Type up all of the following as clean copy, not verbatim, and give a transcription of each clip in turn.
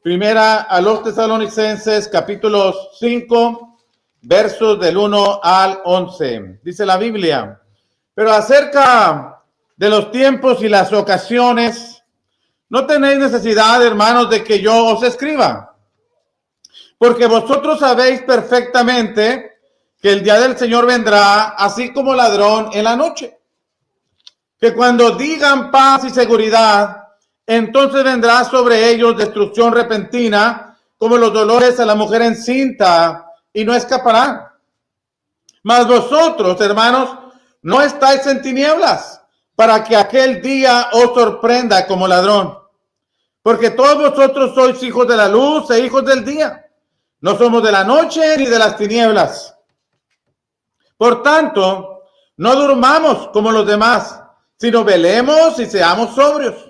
Primera a los Tesalonicenses, capítulo 5, versos del 1 al 11. Dice la Biblia: pero acerca de los tiempos y las ocasiones, no tenéis necesidad, hermanos, de que yo os escriba, porque vosotros sabéis perfectamente que el día del Señor vendrá así como ladrón en la noche. Que cuando digan paz y seguridad, entonces vendrá sobre ellos destrucción repentina, como los dolores a la mujer encinta, y no escaparán. Mas vosotros, hermanos, no estáis en tinieblas, para que aquel día os sorprenda como ladrón. Porque todos vosotros sois hijos de la luz e hijos del día. No somos de la noche ni de las tinieblas. Por tanto, no durmamos como los demás, sino velemos y seamos sobrios.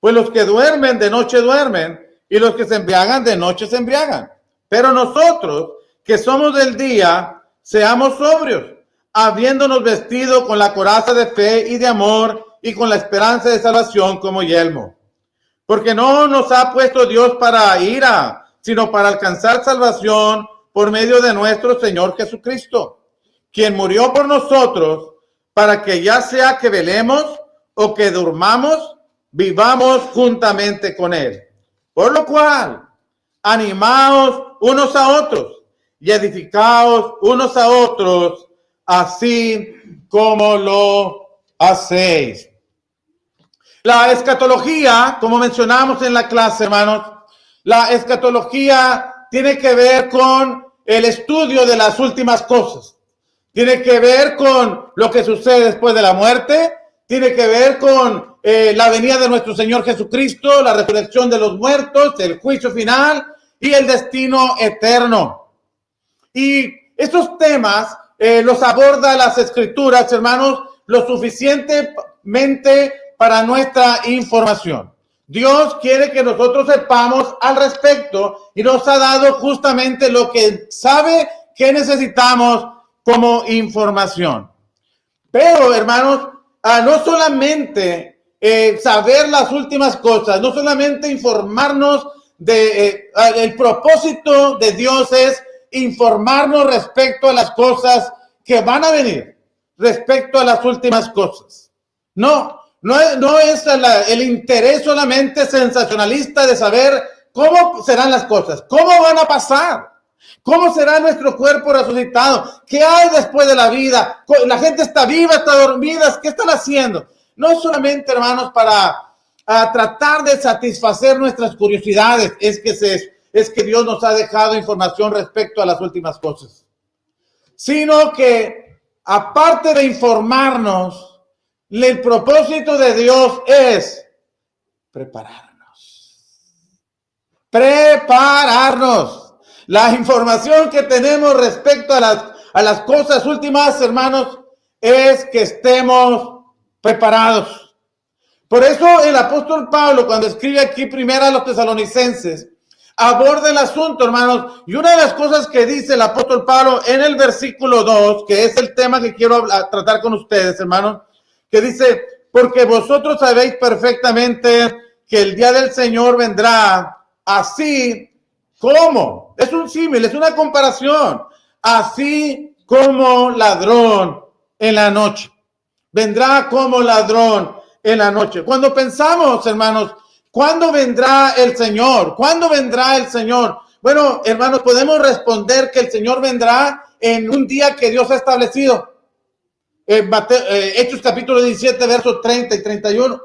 Pues los que duermen de noche duermen, y los que se embriagan de noche se embriagan. Pero nosotros, que somos del día, seamos sobrios, habiéndonos vestido con la coraza de fe y de amor, y con la esperanza de salvación como yelmo. Porque no nos ha puesto Dios para ira, sino para alcanzar salvación por medio de nuestro Señor Jesucristo, quien murió por nosotros, para que ya sea que velemos o que durmamos, vivamos juntamente con Él. Por lo cual, animaos unos a otros y edificaos unos a otros, así como lo hacéis. La escatología, como mencionamos en la clase, hermanos, la escatología tiene que ver con el estudio de las últimas cosas. Tiene que ver con lo que sucede después de la muerte. Tiene que ver con la venida de nuestro Señor Jesucristo, la resurrección de los muertos, el juicio final y el destino eterno. Y estos temas los aborda las Escrituras, hermanos, lo suficientemente para nuestra información. Dios quiere que nosotros sepamos al respecto y nos ha dado justamente lo que sabe que necesitamos como información. Pero, hermanos, no solamente saber las últimas cosas, no solamente informarnos de el propósito de Dios es informarnos respecto a las cosas que van a venir, respecto a las últimas cosas. No es el interés solamente sensacionalista de saber cómo serán las cosas, cómo van a pasar. ¿Cómo será nuestro cuerpo resucitado? ¿Qué hay después de la vida? La gente está viva, está dormida. ¿Qué están haciendo? No es solamente, hermanos, para tratar de satisfacer nuestras curiosidades. Es que Dios nos ha dejado información respecto a las últimas cosas. Sino que, aparte de informarnos, el propósito de Dios es prepararnos. Prepararnos. La información que tenemos respecto a las cosas últimas, hermanos, es que estemos preparados. Por eso el apóstol Pablo, cuando escribe aquí primero a los Tesalonicenses, aborda el asunto, hermanos. Y una de las cosas que dice el apóstol Pablo en el versículo 2, que es el tema que quiero tratar con ustedes, hermanos, que dice: porque vosotros sabéis perfectamente que el día del Señor vendrá así como, es un símil, es una comparación, así como ladrón en la noche. Vendrá como ladrón en la noche. Cuando pensamos, hermanos, ¿cuándo vendrá el Señor? ¿Cuándo vendrá el Señor? Bueno, hermanos, podemos responder que el Señor vendrá en un día que Dios ha establecido. Hechos capítulo 17, versos 30 y 31.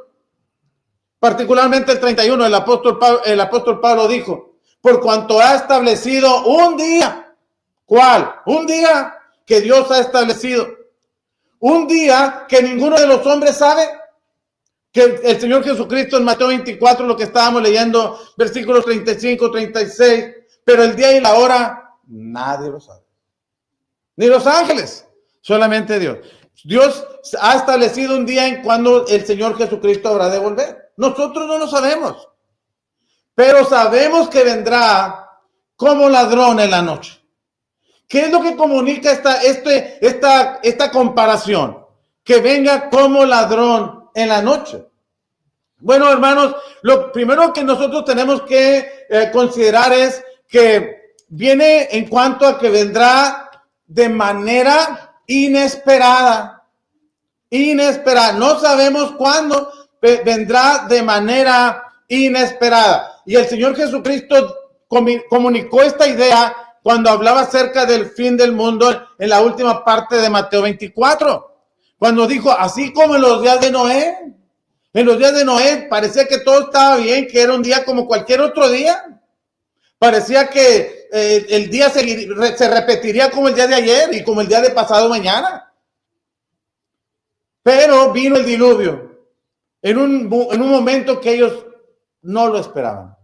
Particularmente el 31, el apóstol Pablo dijo: por cuanto ha establecido un día. ¿Cuál? Un día que Dios ha establecido. Un día que ninguno de los hombres sabe. Que el Señor Jesucristo en Mateo 24, lo que estábamos leyendo, versículos 35, 36. Pero el día y la hora, nadie lo sabe. Ni los ángeles, solamente Dios. Dios ha establecido un día en cuando el Señor Jesucristo habrá de volver. Nosotros no lo sabemos. Pero sabemos que vendrá como ladrón en la noche. ¿Qué es lo que comunica esta comparación? Que venga como ladrón en la noche. Bueno, hermanos, lo primero que nosotros tenemos que considerar es que viene en cuanto a que vendrá de manera inesperada. Inesperada. No sabemos cuándo vendrá de manera inesperada. Y el Señor Jesucristo comunicó esta idea cuando hablaba acerca del fin del mundo en la última parte de Mateo 24. Cuando dijo, así como en los días de Noé. En los días de Noé parecía que todo estaba bien, que era un día como cualquier otro día. Parecía que el día se repetiría como el día de ayer y como el día de pasado mañana. Pero vino el diluvio en un momento que ellos no lo esperaban.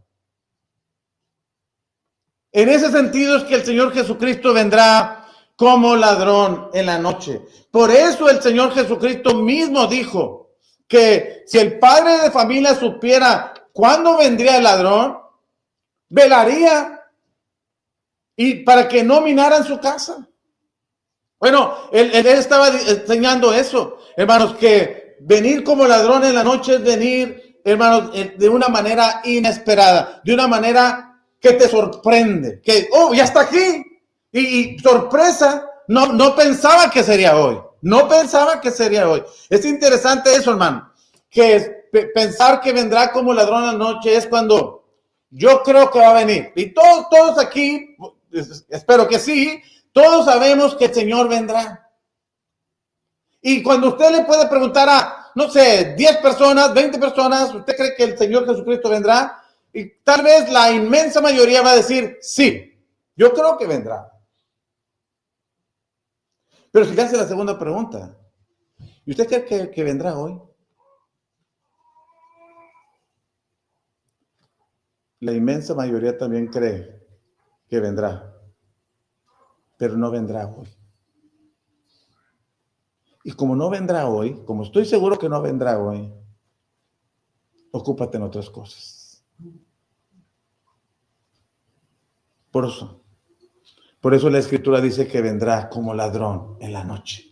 En ese sentido es que el Señor Jesucristo vendrá como ladrón en la noche. Por eso el Señor Jesucristo mismo dijo que si el padre de familia supiera cuándo vendría el ladrón, velaría y para que no minaran su casa. Bueno, él estaba enseñando eso, hermanos, que venir como ladrón en la noche es venir, hermanos, de una manera inesperada, de una manera que te sorprende, que, oh, ya está aquí, y sorpresa, no pensaba que sería hoy, no pensaba que sería hoy. Es interesante eso, hermano, que pensar que vendrá como ladrón en la noche es cuando yo creo que va a venir, y todos aquí, espero que sí, todos sabemos que el Señor vendrá. Y cuando usted le puede preguntar a, no sé, 10 personas, 20 personas, ¿usted cree que el Señor Jesucristo vendrá? Y tal vez la inmensa mayoría va a decir, sí, yo creo que vendrá. Pero si le hace la segunda pregunta, ¿y usted cree que vendrá hoy? La inmensa mayoría también cree que vendrá, pero no vendrá hoy. Y como no vendrá hoy, como estoy seguro que no vendrá hoy, ocúpate en otras cosas. Por eso la Escritura dice que vendrá como ladrón en la noche.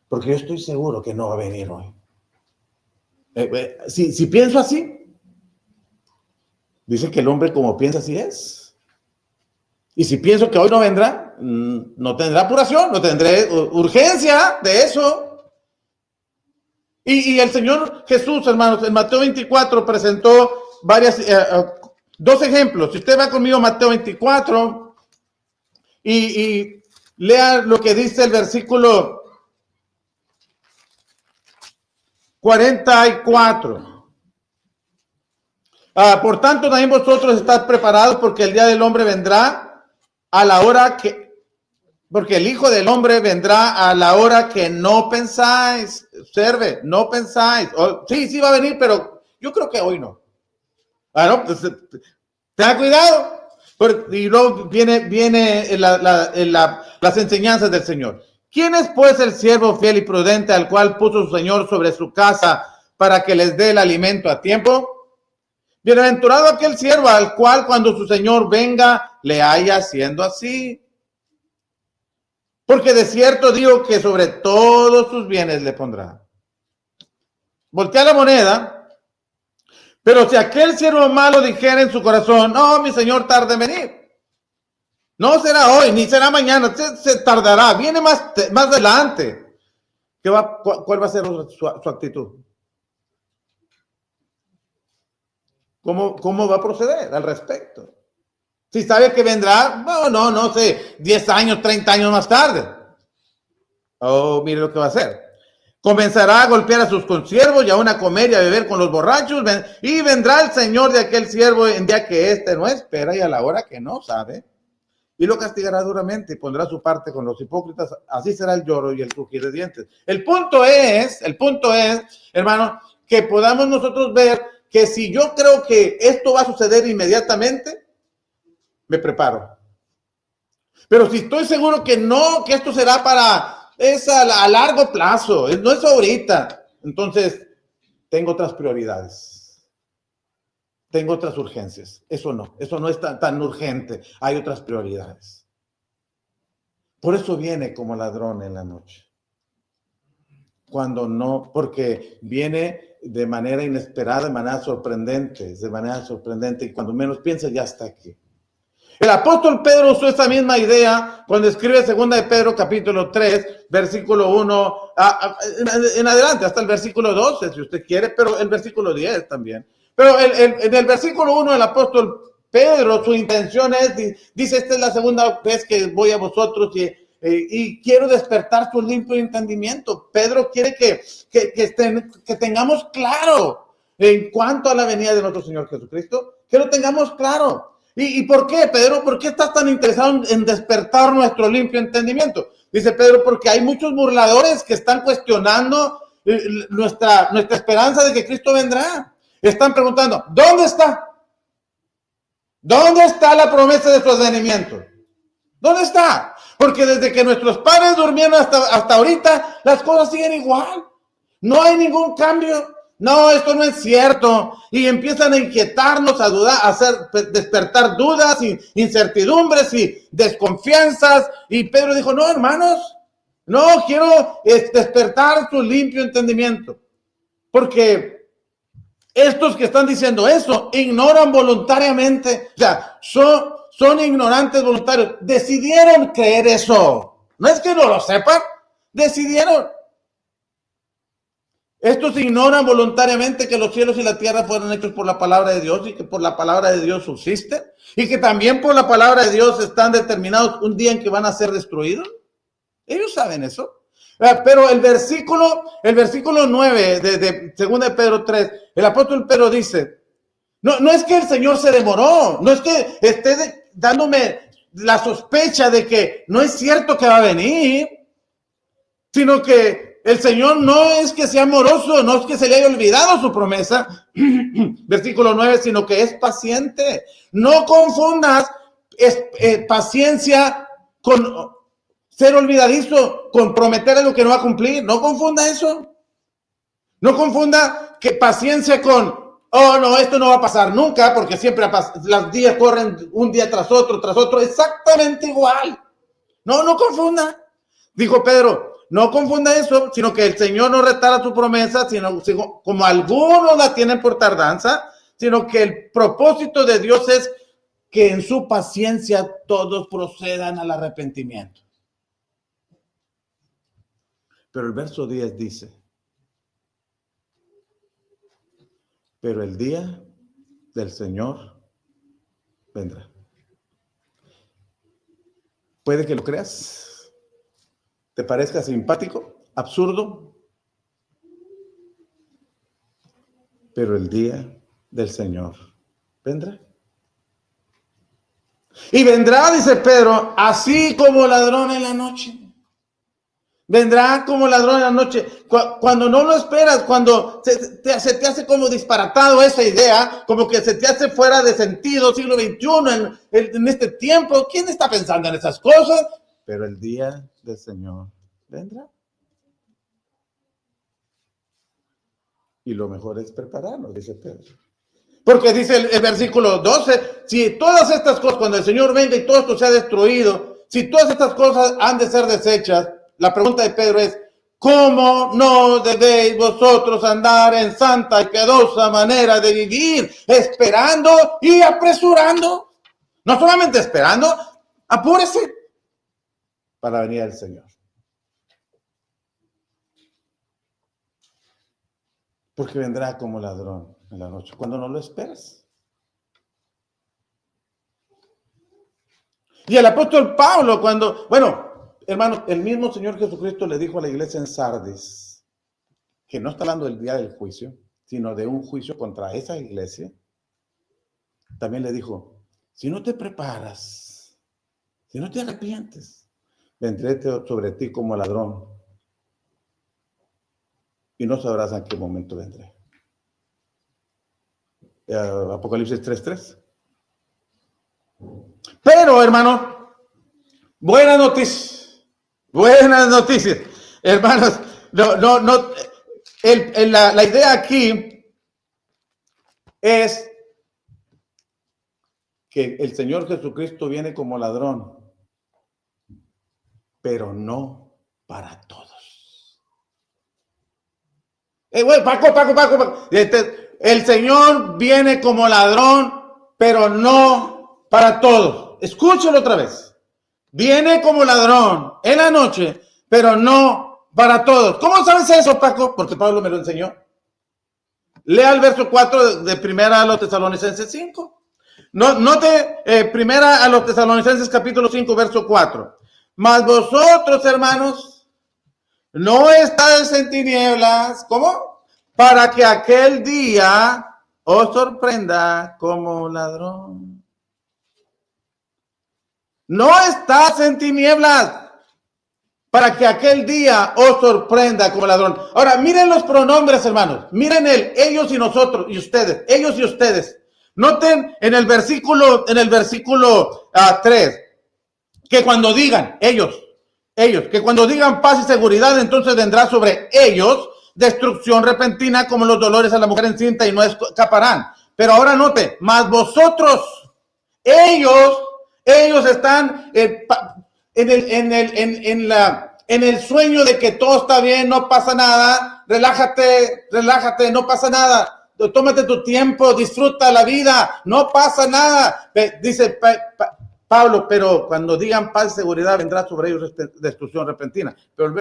Porque yo estoy seguro que no va a venir hoy. Si pienso así, dice que el hombre como piensa así es. Y si pienso que hoy no vendrá, no tendrá apuración, no tendré urgencia de eso. Y el Señor Jesús, hermanos, en Mateo 24 presentó dos ejemplos. Si usted va conmigo a Mateo 24 y lea lo que dice el versículo 44. Por tanto, también vosotros estad preparados porque el día del hombre vendrá a la hora porque el Hijo del Hombre vendrá a la hora que no pensáis. Observe, no pensáis. Sí va a venir, pero yo creo que hoy no. No, pues, tenga cuidado. Y luego viene las enseñanzas del Señor. ¿Quién es pues el siervo fiel y prudente al cual puso su Señor sobre su casa para que les dé el alimento a tiempo? Bienaventurado aquel siervo al cual cuando su Señor venga le haya haciendo así. Porque de cierto digo que sobre todos sus bienes le pondrá. Voltea la moneda. Pero si aquel siervo malo dijera en su corazón, no, mi Señor tarda en venir. No será hoy, ni será mañana, se tardará, viene más adelante. ¿Cuál va a ser su actitud? ¿Cómo va a proceder al respecto? Si sabe que vendrá, no sé, 10 años, 30 años más tarde. Oh, mire lo que va a hacer. Comenzará a golpear a sus consiervos y aún a comer y a beber con los borrachos. Y vendrá el señor de aquel siervo en día que éste no espera y a la hora que no sabe. Y lo castigará duramente y pondrá su parte con los hipócritas. Así será el lloro y el crujir de dientes. El punto es, hermano, que podamos nosotros ver que si yo creo que esto va a suceder inmediatamente, me preparo. Pero si estoy seguro que no, que esto será es a largo plazo, no es ahorita, entonces tengo otras prioridades, tengo otras urgencias. Eso no es tan urgente, hay otras prioridades. Por eso viene como ladrón en la noche. Cuando no, porque viene de manera inesperada, de manera sorprendente, y cuando menos piensas ya está aquí. El apóstol Pedro usó esa misma idea cuando escribe 2 de Pedro capítulo 3, versículo 1 en adelante, hasta el versículo 12 si usted quiere, pero el versículo 10 también. Pero en el versículo 1 el apóstol Pedro, su intención es, dice, esta es la segunda vez que voy a vosotros y quiero despertar tu limpio entendimiento. Pedro quiere que tengamos claro en cuanto a la venida de nuestro Señor Jesucristo, que lo tengamos claro. ¿Y por qué, Pedro? ¿Por qué estás tan interesado en despertar nuestro limpio entendimiento? Dice Pedro, porque hay muchos burladores que están cuestionando nuestra esperanza de que Cristo vendrá. Están preguntando, ¿dónde está? ¿Dónde está la promesa de su advenimiento? ¿Dónde está? Porque desde que nuestros padres durmieron hasta ahorita, las cosas siguen igual. No hay ningún cambio. No, esto no es cierto. Y empiezan a inquietarnos, a dudar, a despertar dudas, incertidumbres y desconfianzas. Y Pedro dijo, no, hermanos, no, quiero despertar su limpio entendimiento. Porque estos que están diciendo eso ignoran voluntariamente, o sea, son ignorantes voluntarios. Decidieron creer eso. No es que no lo sepan, decidieron. Estos ignoran voluntariamente que los cielos y la tierra fueron hechos por la palabra de Dios y que por la palabra de Dios subsisten y que también por la palabra de Dios están determinados un día en que van a ser destruidos. Ellos saben eso. Pero el versículo 9 de 2 de Pedro 3, el apóstol Pedro dice, no es que el Señor se demoró, no es que esté dándome la sospecha de que no es cierto que va a venir, sino que el Señor no es que sea amoroso, no es que se le haya olvidado su promesa, versículo 9, sino que es paciente. No confundas paciencia con ser olvidadizo, con prometer algo que no va a cumplir. No confunda eso. No confunda que paciencia con, oh no, esto no va a pasar nunca, porque siempre los días corren un día tras otro, exactamente igual. No confunda. Dijo Pedro, no confunda eso, sino que el Señor no retarda su promesa, sino como algunos la tienen por tardanza, sino que el propósito de Dios es que en su paciencia todos procedan al arrepentimiento. Pero el verso 10 dice, pero el día del Señor vendrá. Puede que lo creas, te parezca simpático, absurdo, pero el día del Señor vendrá. Y vendrá, dice Pedro, así como ladrón en la noche. Vendrá como ladrón en la noche. Cuando no lo esperas, cuando se te hace como disparatado esa idea, como que se te hace fuera de sentido, siglo XXI, en este tiempo. ¿Quién está pensando en esas cosas? Pero el día del Señor vendrá. Y lo mejor es prepararnos, dice Pedro. Porque dice el versículo 12, si todas estas cosas, cuando el Señor venga y todo esto sea destruido, si todas estas cosas han de ser deshechas, la pregunta de Pedro es, ¿cómo no debéis vosotros andar en santa y piadosa manera de vivir, esperando y apresurando? No solamente esperando, apúrese para venir el Señor. Porque vendrá como ladrón en la noche, cuando no lo esperas. Y el apóstol Pablo, hermano, el mismo Señor Jesucristo le dijo a la iglesia en Sardis, que no está hablando del día del juicio, sino de un juicio contra esa iglesia. También le dijo, si no te preparas, si no te arrepientes, vendré sobre ti como ladrón y no sabrás en qué momento vendré. Apocalipsis 3:3. Pero, hermano, buenas noticias, hermanos. La idea aquí es que el Señor Jesucristo viene como ladrón, pero no para todos. Güey, Paco. El Señor viene como ladrón, pero no para todos. Escúchalo otra vez. Viene como ladrón en la noche, pero no para todos. ¿Cómo sabes eso, Paco? Porque Pablo me lo enseñó. Lea el verso 4 de primera a los Tesalonicenses 5. Note primera a los Tesalonicenses capítulo 5, verso 4. Mas vosotros, hermanos, no estáis en tinieblas. ¿Cómo? Para que aquel día os sorprenda como ladrón. No estás en tinieblas para que aquel día os sorprenda como ladrón. Ahora, miren los pronombres, hermanos. Miren ellos y nosotros y ustedes. Ellos y ustedes. Noten en el versículo 3, que cuando digan ellos, que cuando digan paz y seguridad, entonces vendrá sobre ellos destrucción repentina como los dolores a la mujer encinta y no escaparán. Pero ahora note, más vosotros, ellos están en el sueño de que todo está bien, no pasa nada, relájate, no pasa nada, tómate tu tiempo, disfruta la vida, no pasa nada. Dice Pablo, pero cuando digan paz y seguridad vendrá sobre ellos destrucción repentina. Pero el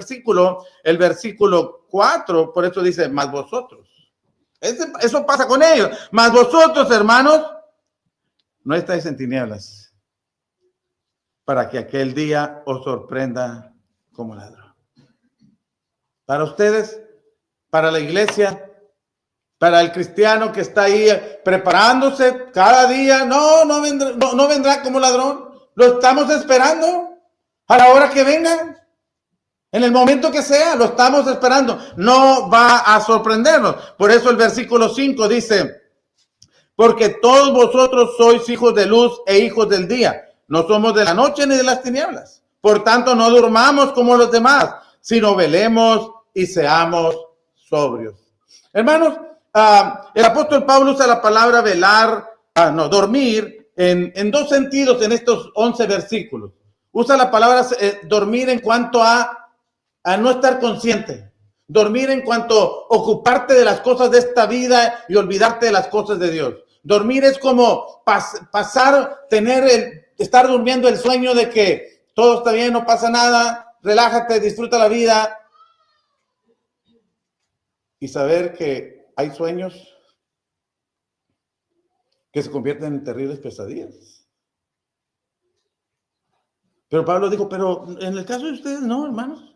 versículo 4, por eso dice, más vosotros. Eso pasa con ellos. Más vosotros, hermanos, no estáis en tinieblas, para que aquel día os sorprenda como ladrón. Para ustedes, para la iglesia, para el cristiano que está ahí preparándose cada día, no vendrá como ladrón. Lo estamos esperando a la hora que venga. En el momento que sea, lo estamos esperando. No va a sorprendernos. Por eso el versículo 5 dice, porque todos vosotros sois hijos de luz e hijos del día. No somos de la noche ni de las tinieblas. Por tanto, no durmamos como los demás, sino velemos y seamos sobrios. Hermanos, el apóstol Pablo usa la palabra dormir en dos sentidos en estos 11 versículos. Usa la palabra dormir en cuanto a no estar consciente. Dormir en cuanto a ocuparte de las cosas de esta vida y olvidarte de las cosas de Dios. Dormir es como estar durmiendo el sueño de que todo está bien, no pasa nada, relájate, disfruta la vida. Y saber que hay sueños que se convierten en terribles pesadillas. Pero Pablo dijo, pero en el caso de ustedes no, hermanos.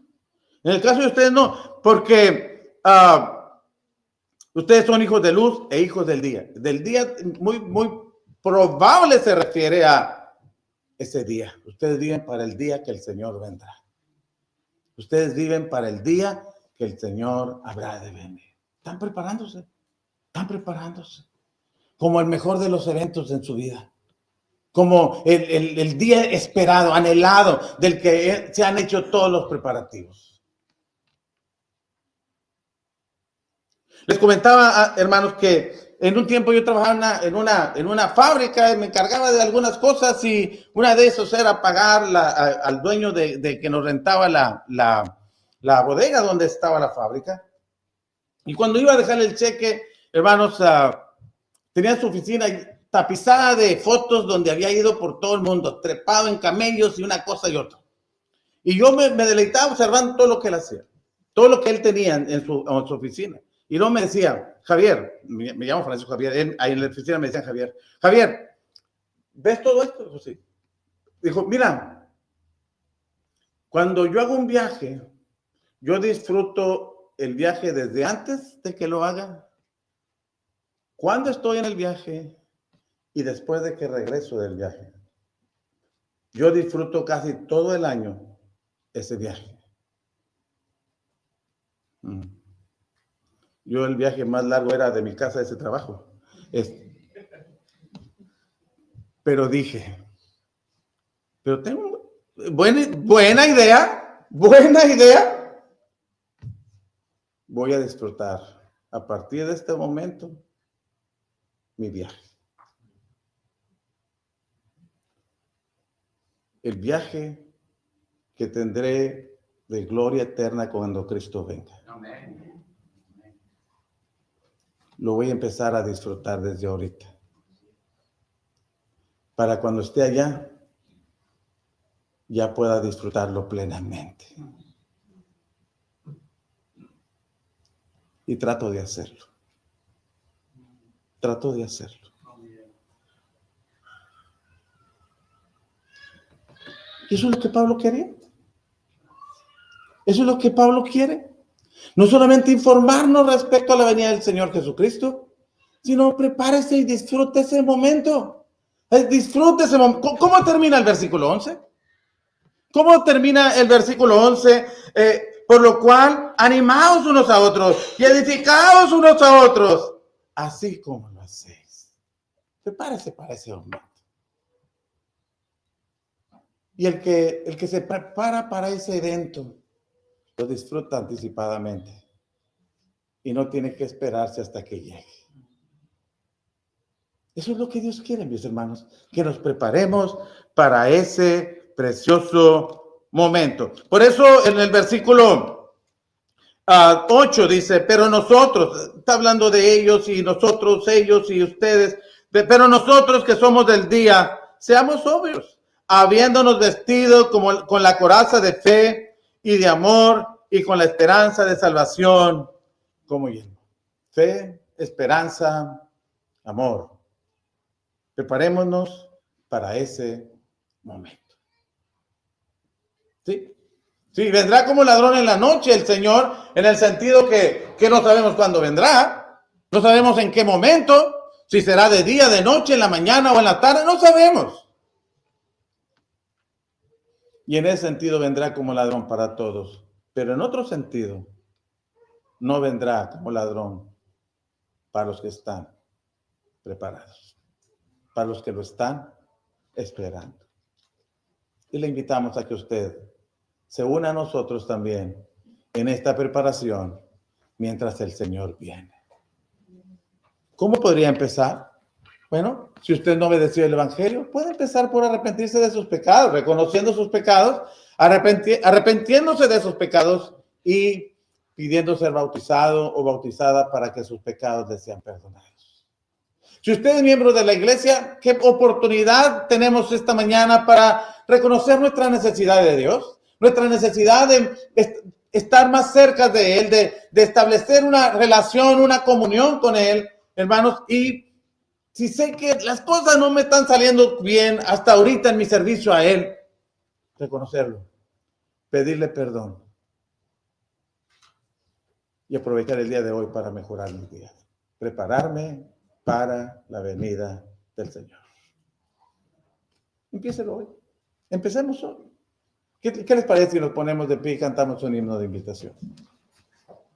En el caso de ustedes no, porque ustedes son hijos de luz e hijos del día. Del día muy, muy probable se refiere a ese día. Ustedes viven para el día que el Señor vendrá. Ustedes viven para el día que el Señor habrá de venir. Están preparándose. Como el mejor de los eventos en su vida. Como el día esperado, anhelado, del que se han hecho todos los preparativos. Les comentaba, hermanos, que en un tiempo yo trabajaba en una fábrica y me encargaba de algunas cosas y una de esas era pagar al dueño de que nos rentaba la bodega donde estaba la fábrica. Y cuando iba a dejarle el cheque, hermanos, tenía su oficina tapizada de fotos donde había ido por todo el mundo, trepado en camellos y una cosa y otra. Y yo me deleitaba observando todo lo que él hacía, todo lo que él tenía en su oficina. Y luego me decía, Javier, me llamo Francisco Javier, ahí en la oficina me decían Javier, ¿ves todo esto? Pues sí. Dijo, mira, cuando yo hago un viaje, yo disfruto el viaje desde antes de que lo haga, cuando estoy en el viaje y después de que regreso del viaje. Yo disfruto casi todo el año ese viaje. Yo el viaje más largo era de mi casa a ese trabajo. Pero dije, pero tengo buena idea. Voy a disfrutar a partir de este momento mi viaje. El viaje que tendré de gloria eterna cuando Cristo venga. Amén. lo voy a empezar a disfrutar desde ahorita. Para cuando esté allá, ya pueda disfrutarlo plenamente. Y trato de hacerlo. Trato de hacerlo. ¿Eso es lo que Pablo quería? ¿Eso es lo que Pablo quiere? No solamente informarnos respecto a la venida del Señor Jesucristo, sino prepárese y disfrute ese momento. Disfrute ese momento. ¿Cómo termina el versículo 11? ¿Cómo termina el versículo 11? Por lo cual, animaos unos a otros y edificaos unos a otros, así como lo hacéis. Prepárese para ese momento. Y el que se prepara para ese evento, lo disfruta anticipadamente. Y no tiene que esperarse hasta que llegue. Eso es lo que Dios quiere, mis hermanos, que nos preparemos para ese precioso momento. Por eso en el versículo 8 dice, pero nosotros, está hablando de ellos y nosotros, ellos y ustedes, pero nosotros que somos del día, seamos sobrios, habiéndonos vestido con la coraza de fe y de amor y con la esperanza de salvación como yelmo. Fe, esperanza, amor. Preparémonos para ese momento. ¿Sí? Sí, vendrá como ladrón en la noche el Señor, en el sentido que no sabemos cuándo vendrá, no sabemos en qué momento, si será de día, de noche, en la mañana o en la tarde, no sabemos. Y en ese sentido vendrá como ladrón para todos, pero en otro sentido, no vendrá como ladrón para los que están preparados, para los que lo están esperando. Y le invitamos a que usted se una a nosotros también en esta preparación mientras el Señor viene. ¿Cómo podría empezar? Bueno, si usted no obedeció el Evangelio, puede empezar por arrepentirse de sus pecados, reconociendo sus pecados, arrepintiéndose de sus pecados y pidiendo ser bautizado o bautizada para que sus pecados le sean perdonados. Si usted es miembro de la iglesia, ¿qué oportunidad tenemos esta mañana para reconocer nuestra necesidad de Dios? Nuestra necesidad de estar más cerca de Él, de establecer una relación, una comunión con Él, hermanos. Y si sé que las cosas no me están saliendo bien hasta ahorita en mi servicio a Él, reconocerlo, pedirle perdón y aprovechar el día de hoy para mejorar mi día. Prepararme para la venida del Señor. Empiécelo hoy. Empecemos hoy. ¿Qué les parece si nos ponemos de pie y cantamos un himno de invitación?